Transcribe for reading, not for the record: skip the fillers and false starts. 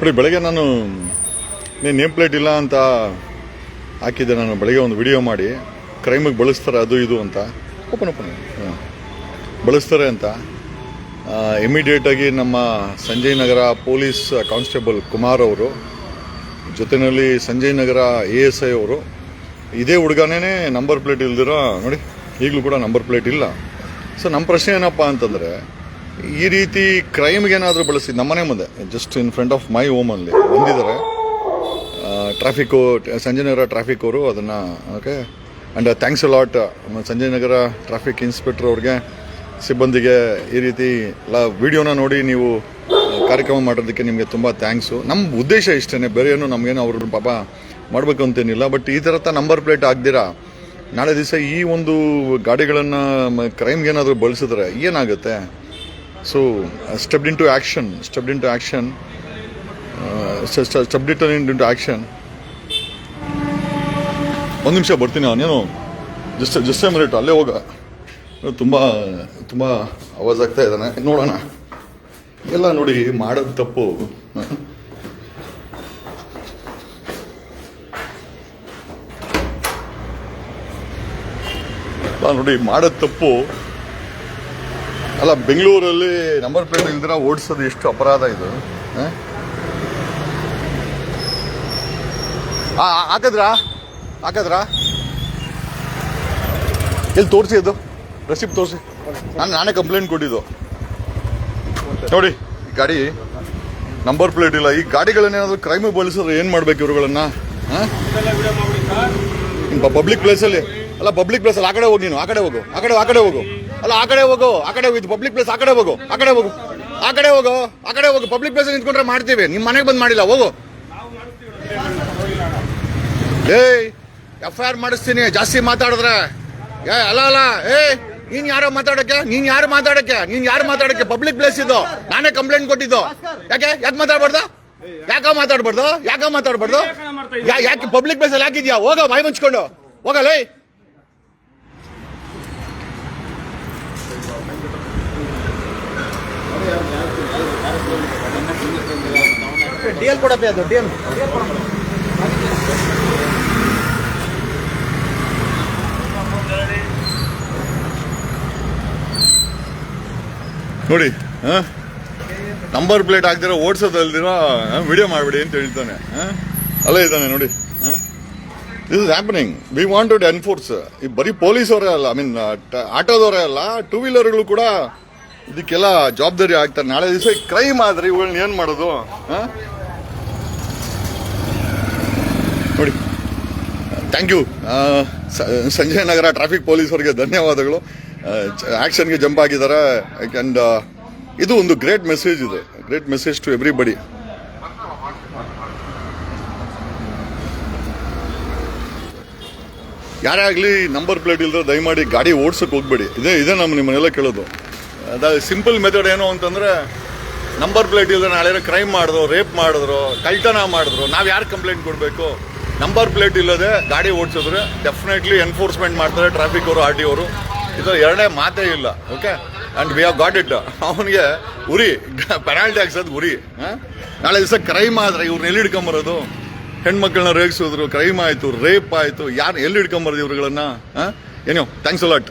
ನೋಡಿ, ಬೆಳಗ್ಗೆ ನಾನು ನೇಮ್ ಪ್ಲೇಟ್ ಇಲ್ಲ ಅಂತ ಹಾಕಿದ್ದೆ. ನಾನು ಬೆಳಗ್ಗೆ ಒಂದು ವಿಡಿಯೋ ಮಾಡಿ ಕ್ರೈಮಿಗೆ ಬಳಸ್ತಾರೆ ಅದು ಇದು ಅಂತ ಓಪನ್ ಬಳಸ್ತಾರೆ ಅಂತ ಇಮಿಡಿಯೇಟಾಗಿ ನಮ್ಮ ಸಂಜಯ್ ನಗರ ಪೊಲೀಸ್ ಕಾನ್ಸ್ಟೇಬಲ್ ಕುಮಾರ್ ಅವರು ಜೊತೆಯಲ್ಲಿ ಸಂಜಯ್ ನಗರ ASI ಅವರು ಇದೇ ಹುಡುಗನೇ ನಂಬರ್ ಪ್ಲೇಟ್ ಇಲ್ದಿರೋ ನೋಡಿ, ಈಗಲೂ ಕೂಡ ನಂಬರ್ ಪ್ಲೇಟ್ ಇಲ್ಲ. ಸೊ ನಮ್ಮ ಪ್ರಶ್ನೆ ಏನಪ್ಪ ಅಂತಂದರೆ, ಈ ರೀತಿ ಕ್ರೈಮ್ಗೆ ಏನಾದರೂ ಬಳಸಿದ್ದು ನಮ್ಮನೆ ಮುಂದೆ just in front of my home ಅಲ್ಲಿ ಬಂದಿದ್ದಾರೆ ಟ್ರಾಫಿಕ್ಕು, ಸಂಜಯ್ ನಗರ ಟ್ರಾಫಿಕ್ ಅವರು ಅದನ್ನು okay. And thanks a lot Sanjay Nagar traffic inspector ಅವ್ರಿಗೆ, ಸಿಬ್ಬಂದಿಗೆ. ಈ ರೀತಿ ವಿಡಿಯೋನ ನೋಡಿ ನೀವು ಕಾರ್ಯಕ್ರಮ ಮಾಡೋದಕ್ಕೆ ನಿಮಗೆ ತುಂಬ ಥ್ಯಾಂಕ್ಸು. ನಮ್ಮ ಉದ್ದೇಶ ಇಷ್ಟೇ, ಬೇರೆ ಏನು ನಮಗೇನು ಅವ್ರ ಪಾಪ ಮಾಡಬೇಕು ಅಂತೇನಿಲ್ಲ. ಬಟ್ ಈ ಥರ ನಂಬರ್ ಪ್ಲೇಟ್ ಆಗದಿರಾ ನಾಳೆ ದಿವಸ ಈ ಒಂದು ಗಾಡಿಗಳನ್ನು ಕ್ರೈಮ್ಗೆ ಏನಾದರೂ ಬಳಸಿದ್ರೆ ಏನಾಗುತ್ತೆ? So stepped into action. ಒಂದು ನಿಮಿಷ ಬರ್ತೀನಿ, ಅವನೇನು ಜಸ್ಟ್ ಮಿನಿಟ್ ಅಲ್ಲೇ ಹೋಗ. ತುಂಬ ತುಂಬ ಆವಾಜ್ ಆಗ್ತಾ ಇದ್ದಾನೆ, ನೋಡೋಣ. ಎಲ್ಲ ನೋಡಿ ಮಾಡೋದು ತಪ್ಪು. ನೋಡಿ ಮಾಡೋದು ತಪ್ಪು ಅಲ್ಲ. ಬೆಂಗಳೂರಲ್ಲಿ ನಂಬರ್ ಪ್ಲೇಟ್ ಇಲ್ದಿರ ಓಡಿಸೋದು ಎಷ್ಟು ಅಪರಾಧ ಇದು. ಹಾಕದ್ರಾ ಎಲ್ಲಿ ತೋರಿಸಿ, ಅದು ರೆಸಿಪ್ಟ್ ತೋರಿಸಿ. ನಾನೇ ಕಂಪ್ಲೇಂಟ್ ಕೊಟ್ಟಿದ್ದು. ನೋಡಿ, ಈ ಗಾಡಿ ನಂಬರ್ ಪ್ಲೇಟ್ ಇಲ್ಲ. ಈ ಗಾಡಿಗಳನ್ನೇನಾದ್ರು ಕ್ರೈಮಿಗೆ ಬಳಸಿದ್ರೆ ಏನು ಮಾಡ್ಬೇಕು ಇವ್ರುಗಳನ್ನ? ಪಬ್ಲಿಕ್ ಪ್ಲೇಸಲ್ಲಿ ಅಲ್ಲ, ಪಬ್ಲಿಕ್ ಪ್ಲೇಸಲ್ಲಿ ಆ ಕಡೆ ಹೋಗಿ, ನೀನು ಆ ಕಡೆ ಹೋಗು ಅಲ್ಲ, ಆ ಕಡೆ ಹೋಗು ಇದು ಪಬ್ಲಿಕ್ ಪ್ಲೇಸ್. ಆ ಕಡೆ ಹೋಗು ಪಬ್ಲಿಕ್ ಪ್ಲೇಸಲ್ಲಿ ನಿಂತ್ಕೊಂಡ್ರೆ ಮಾಡ್ತೀವಿ. ನಿಮ್ಮ ಮನೆಗೆ ಬಂದು ಮಾಡಿಲ್ಲ, ಹೋಗು. FIR ಮಾಡಿಸ್ತೀನಿ ಜಾಸ್ತಿ ಮಾತಾಡಿದ್ರೆ. ಅಲ್ಲ ನೀನ್ ಯಾರು ಮಾತಾಡಕ್ಕೆ ಪಬ್ಲಿಕ್ ಪ್ಲೇಸ್ ಇದು. ನಾನೇ ಕಂಪ್ಲೇಂಟ್ ಕೊಟ್ಟಿದ್ದು. ಯಾಕೆ ಮಾತಾಡ್ಬಾರ್ದು? ಯಾಕೆ ಪಬ್ಲಿಕ್ ಪ್ಲೇಸ್ ಅಲ್ಲಿ ಹಾಕಿದ್ಯಾ? ಹೋಗ, ಬಾಯಿ ಮುಚ್ಕೊಂಡು ಹೋಗಲ್ಲ. DL ಕೊಡಪ್ಪೆ, ಅದು DL ನೋಡಿ. ನಂಬರ್ ಪ್ಲೇಟ್ ಹಾಕ್ದಿರೋ ಓಡಿಸೋದಲ್ದಿರೋ ವಿಡಿಯೋ ಮಾಡಿಬಿಡಿ ಅಂತ ಹೇಳ್ತಾನೆ. ಅಲ್ಲೇ ಇದ್ದಾನೆ ನೋಡಿ. This is happening. We want to enforce. ಈ ಬರೀ ಪೊಲೀಸವರೇ ಅಲ್ಲ, ಆಟೋದವರೇ ಅಲ್ಲ, ಟೂ ವೀಲರ್ಗಳು ಕೂಡ ಇದಕ್ಕೆಲ್ಲ ಜವಾಬ್ದಾರಿ ಆಗ್ತಾರೆ. ನಾಳೆ ದಿವಸ ಕ್ರೈಮ್ ಆದ್ರೆ ಇವುಗಳನ್ನ ಏನ್ ಮಾಡೋದು? ನೋಡಿ, thank you Sanjay Nagar traffic ಪೊಲೀಸರಿಗೆ ಧನ್ಯವಾದಗಳು. ಆಕ್ಷನ್ಗೆ ಜಂಪ್ ಆಗಿದ್ದಾರೆ. ಆ್ಯಂಡ್ ಇದು ಒಂದು ಗ್ರೇಟ್ ಮೆಸೇಜ್ ಇದೆ, ಗ್ರೇಟ್ ಮೆಸೇಜ್ ಟು ಎವ್ರಿಬಡಿ. ಯಾರೇ ಆಗಲಿ ನಂಬರ್ ಪ್ಲೇಟ್ ಇಲ್ಲದ್ರೆ ದಯಮಾಡಿ ಗಾಡಿ ಓಡಿಸೋಕೆ ಹೋಗ್ಬೇಡಿ. ಇದೇ ನಮ್ಮ ನಿಮ್ಮನ್ನೆಲ್ಲ ಕೇಳೋದು. ಅದ ಸಿಂಪಲ್ ಮೆಥಡ್ ಏನು ಅಂತಂದ್ರೆ, ನಂಬರ್ ಪ್ಲೇಟ್ ಇಲ್ಲದ್ರೆ ನಾಳೆ ಕ್ರೈಮ್ ಮಾಡಿದ್ರು, ರೇಪ್ ಮಾಡಿದ್ರು, ಕಳ್ತನ ಮಾಡಿದ್ರು, ನಾವು ಯಾರು ಕಂಪ್ಲೇಂಟ್ ಕೊಡಬೇಕು? ನಂಬರ್ ಪ್ಲೇಟ್ ಇಲ್ಲದೆ ಗಾಡಿ ಓಡಿಸಿದ್ರೆ ಡೆಫಿನೆಟ್ಲಿ ಎನ್ಫೋರ್ಸ್ಮೆಂಟ್ ಮಾಡ್ತಾರೆ ಟ್ರಾಫಿಕ್ ಅವರು, RT ಅವರು. ಇದು ಎರಡೇ ಮಾತೇ ಇಲ್ಲ. Okay, and we have got it. ಅವನಿಗೆ ಉರಿ ಪೆನಾಲ್ಟಿ ಹಾಕ್ಸೋದು ಉರಿ. ನಾಳೆ ದಿವಸ ಕ್ರೈಮ್ ಆದರೆ ಇವ್ರನ್ನ ಎಲ್ಲಿ ಹಿಡ್ಕೊಂಬರೋದು? ಹೆಣ್ಮಕ್ಳನ್ನ ರೇಗಿಸೋದ್ರು, ಕ್ರೈಮ್ ಆಯಿತು, ರೇಪ್ ಆಯಿತು, ಯಾರು ಎಲ್ಲಿ ಹಿಡ್ಕೊಂಬರೋದು ಇವ್ರುಗಳನ್ನ? ಏನೋ ಥ್ಯಾಂಕ್ಸ್ ಅ ಲಾಟ್.